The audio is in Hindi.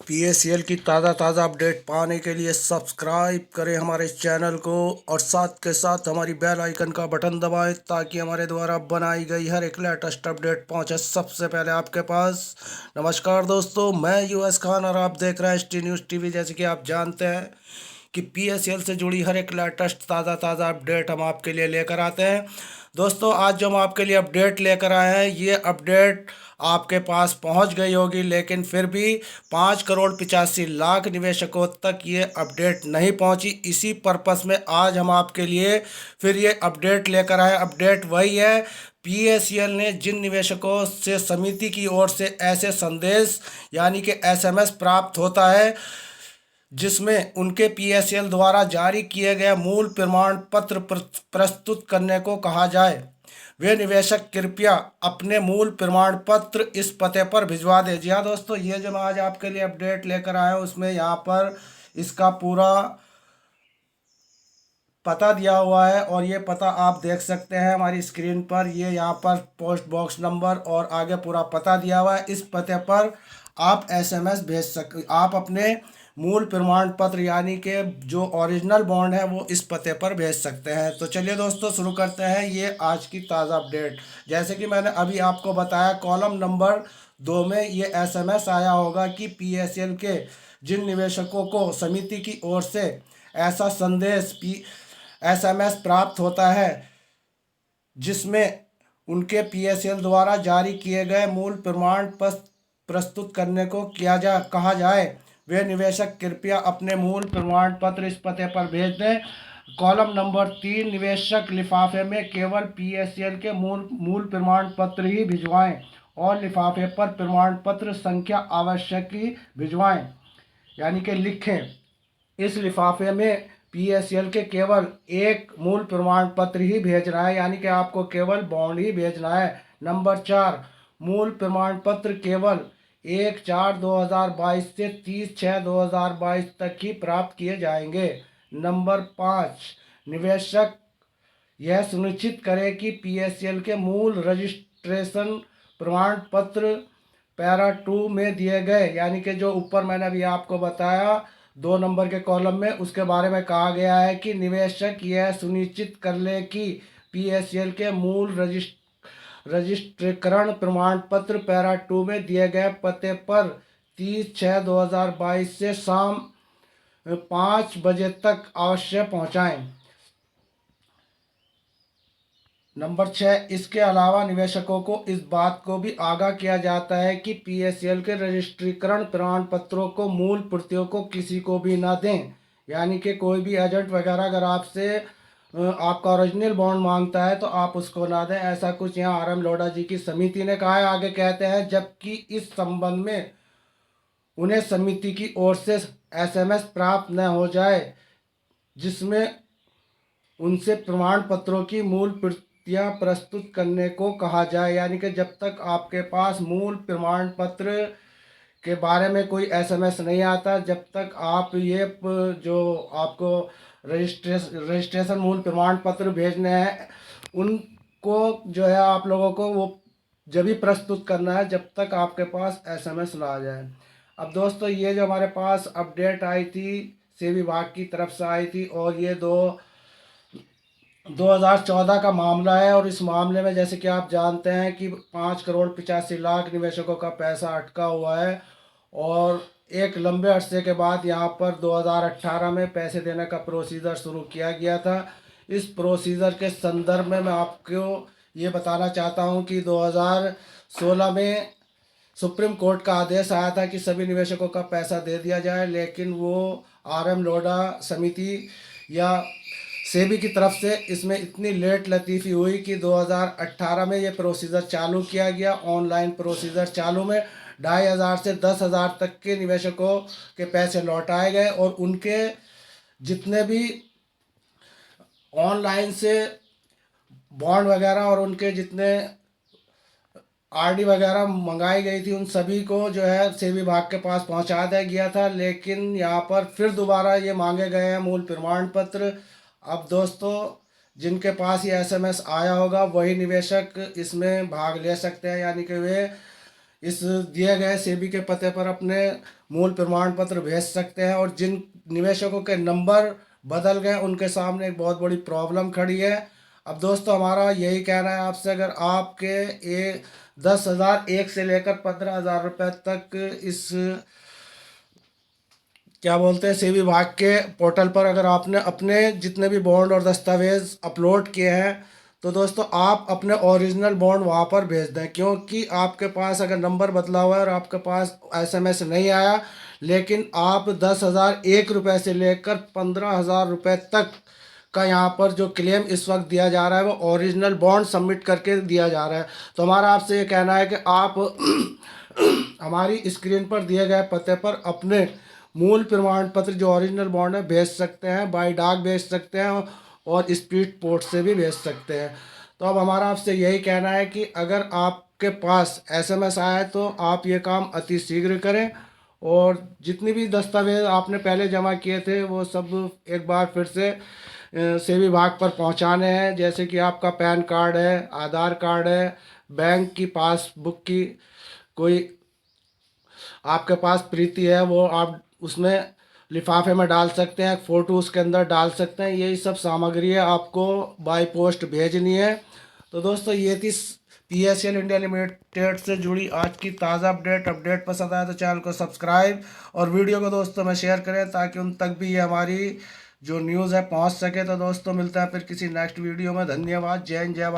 पीएसएल की ताज़ा अपडेट पाने के लिए सब्सक्राइब करें हमारे चैनल को और साथ के साथ हमारी बेल आइकन का बटन दबाएं ताकि हमारे द्वारा बनाई गई हर एक लेटेस्ट अपडेट पहुंचे सबसे पहले आपके पास। नमस्कार दोस्तों, मैं यूएस खान और आप देख रहे हैं एसटी न्यूज़ टीवी। जैसे कि आप जानते हैं कि पीएसएल से जुड़ी हर एक लेटेस्ट ताज़ा अपडेट हम आपके लिए लेकर आते हैं। दोस्तों, आज जो हम आपके लिए अपडेट लेकर आए हैं, ये अपडेट आपके पास पहुंच गई होगी, लेकिन फिर भी 5,85,00,000 निवेशकों तक ये अपडेट नहीं पहुंची। इसी पर्पस में आज हम आपके लिए फिर ये अपडेट लेकर आए। अपडेट वही है, पीएसएल ने जिन निवेशकों से समिति की ओर से ऐसे संदेश यानी कि एसएमएस प्राप्त होता है जिसमें उनके पीएसएल द्वारा जारी किए गए मूल प्रमाण पत्र प्रस्तुत करने को कहा जाए, वे निवेशक कृपया अपने मूल प्रमाण पत्र इस पते पर भिजवा दें। जी हाँ दोस्तों, ये जो मैं आज आपके लिए अपडेट लेकर आया हूँ उसमें यहाँ पर इसका पूरा पता दिया हुआ है और ये पता आप देख सकते हैं हमारी स्क्रीन पर। ये यहाँ पर पोस्ट बॉक्स नंबर और आगे पूरा पता दिया हुआ है। इस पते पर आप एसएमएस भेज सकते, आप अपने मूल प्रमाण पत्र यानी कि जो ओरिजिनल बॉन्ड है वो इस पते पर भेज सकते हैं। तो चलिए दोस्तों, शुरू करते हैं ये आज की ताज़ा अपडेट। जैसे कि मैंने अभी आपको बताया, कॉलम नंबर 2 में ये एसएमएस आया होगा कि पीएसएल के जिन निवेशकों को समिति की ओर से ऐसा संदेश एसएमएस प्राप्त होता है जिसमें उनके पीएसएल द्वारा जारी किए गए मूल प्रमाण पत्र प्रस्तुत करने को कहा जाए, वे निवेशक कृपया अपने मूल प्रमाण पत्र इस पते पर भेज दें। कॉलम नंबर 3, निवेशक लिफाफे में केवल पीएसएल के मूल प्रमाण पत्र ही भिजवाएं और लिफाफे पर प्रमाण पत्र संख्या आवश्यक ही भिजवाएं, यानी कि लिखें। इस लिफाफे में पीएसएल के केवल एक मूल प्रमाण पत्र ही भेजना है, यानी कि आपको केवल बॉन्ड ही भेजना है। नंबर 4, मूल प्रमाण पत्र केवल 1/4/2022 से 30/6/2022 तक ही प्राप्त किए जाएंगे। नंबर 5, निवेशक यह सुनिश्चित करें कि पीएसएल के मूल रजिस्ट्रेशन प्रमाण पत्र पैरा 2 में दिए गए, यानी कि जो ऊपर मैंने अभी आपको बताया 2 नंबर के कॉलम में, उसके बारे में कहा गया है कि निवेशक यह सुनिश्चित कर ले कि पीएसएल के मूल रजिस्ट्रीकरण प्रमाण पत्र पैरा 2 में दिए गए पते पर 30/6/2022 से शाम 5 बजे तक अवश्य पहुंचाएं। नंबर 6, इसके अलावा निवेशकों को इस बात को भी आगाह किया जाता है कि पीएसएल के रजिस्ट्रीकरण प्रमाण पत्रों को मूल प्रतियों को किसी को भी ना दें, यानी कि कोई भी एजेंट वगैरह अगर आपसे आपका ओरिजिनल बॉन्ड मांगता है तो आप उसको ना दें। ऐसा कुछ यहाँ आर एम लोढ़ा जी की समिति ने कहा है। आगे कहते हैं, जबकि इस संबंध में उन्हें समिति की ओर से एसएमएस प्राप्त न हो जाए जिसमें उनसे प्रमाण पत्रों की मूल प्रतियां प्रस्तुत करने को कहा जाए, यानी कि जब तक आपके पास मूल प्रमाण पत्र के बारे में कोई एसएमएस नहीं आता, जब तक आप ये जो आपको रजिस्ट्रेशन मूल प्रमाण पत्र भेजने हैं उनको जो है आप लोगों को वो जब भी प्रस्तुत करना है जब तक आपके पास एसएमएस ना आ जाए। अब दोस्तों, ये जो हमारे पास अपडेट आई थी सेबी विभाग की तरफ से आई थी और ये 2014 का मामला है और इस मामले में जैसे कि आप जानते हैं कि 5,85,00,000 निवेशकों का पैसा अटका हुआ है और एक लंबे अरसे के बाद यहाँ पर 2018 में पैसे देने का प्रोसीजर शुरू किया गया था। इस प्रोसीजर के संदर्भ में मैं आपको ये बताना चाहता हूँ कि 2016 में सुप्रीम कोर्ट का आदेश आया था कि सभी निवेशकों का पैसा दे दिया जाए, लेकिन वो आर एम लोढ़ा समिति या सेबी की तरफ से इसमें इतनी लेट लतीफ़ी हुई कि 2018 में ये प्रोसीजर चालू किया गया। ऑनलाइन प्रोसीजर चालू में 2,500 से 10,000 तक के निवेशकों के पैसे लौटाए गए और उनके जितने भी ऑनलाइन से बॉन्ड वगैरह और उनके जितने आरडी वगैरह मंगाई गई थी उन सभी को जो है सेबी विभाग के पास पहुंचा दिया गया था, लेकिन यहाँ पर फिर दोबारा ये मांगे गए हैं मूल प्रमाण पत्र। अब दोस्तों, जिनके पास ये एसएमएस आया होगा वही निवेशक इसमें भाग ले सकते हैं, यानी कि वे इस दिए गए सेबी के पते पर अपने मूल प्रमाण पत्र भेज सकते हैं। और जिन निवेशकों के नंबर बदल गए उनके सामने एक बहुत बड़ी प्रॉब्लम खड़ी है। अब दोस्तों हमारा यही कहना है आपसे, अगर आपके ये 10,000 एक से लेकर 15,000 रुपये तक इस क्या बोलते हैं सेबी विभाग के पोर्टल पर अगर आपने अपने जितने भी बॉन्ड और दस्तावेज अपलोड किए हैं तो दोस्तों आप अपने ओरिजिनल बॉन्ड वहाँ पर भेज दें, क्योंकि आपके पास अगर नंबर बदला हुआ है और आपके पास एसएमएस नहीं आया, लेकिन आप 10,000 एक रुपये से लेकर 15,000 रुपये तक का यहाँ पर जो क्लेम इस वक्त दिया जा रहा है वो ओरिजिनल बॉन्ड सबमिट करके दिया जा रहा है। तो हमारा आपसे ये कहना है कि आप हमारी स्क्रीन पर दिए गए पते पर अपने मूल प्रमाण पत्र जो ओरिजिनल बॉन्ड है भेज सकते हैं, बाई डाक भेज सकते हैं और स्पीड पोस्ट से भी भेज सकते हैं। तो अब हमारा आपसे यही कहना है कि अगर आपके पास एसएमएस आया है तो आप ये काम अति शीघ्र करें, और जितनी भी दस्तावेज आपने पहले जमा किए थे वो सब एक बार फिर से सेवी विभाग पर पहुंचाने हैं। जैसे कि आपका पैन कार्ड है, आधार कार्ड है, बैंक की पासबुक की कोई आपके पास प्रीति है वो आप उसमें लिफाफे में डाल सकते हैं, फ़ोटो उसके अंदर डाल सकते हैं। यही सब सामग्री है आपको बाय पोस्ट भेजनी है। तो दोस्तों ये थी PSL इंडिया लिमिटेड से जुड़ी आज की ताज़ा अपडेट पसंद आया तो चैनल को सब्सक्राइब और वीडियो को दोस्तों में शेयर करें ताकि उन तक भी ये हमारी जो न्यूज़ है पहुंच सके। तो दोस्तों मिलता है फिर किसी नेक्स्ट वीडियो में। धन्यवाद। जय हिंद, जय भारत।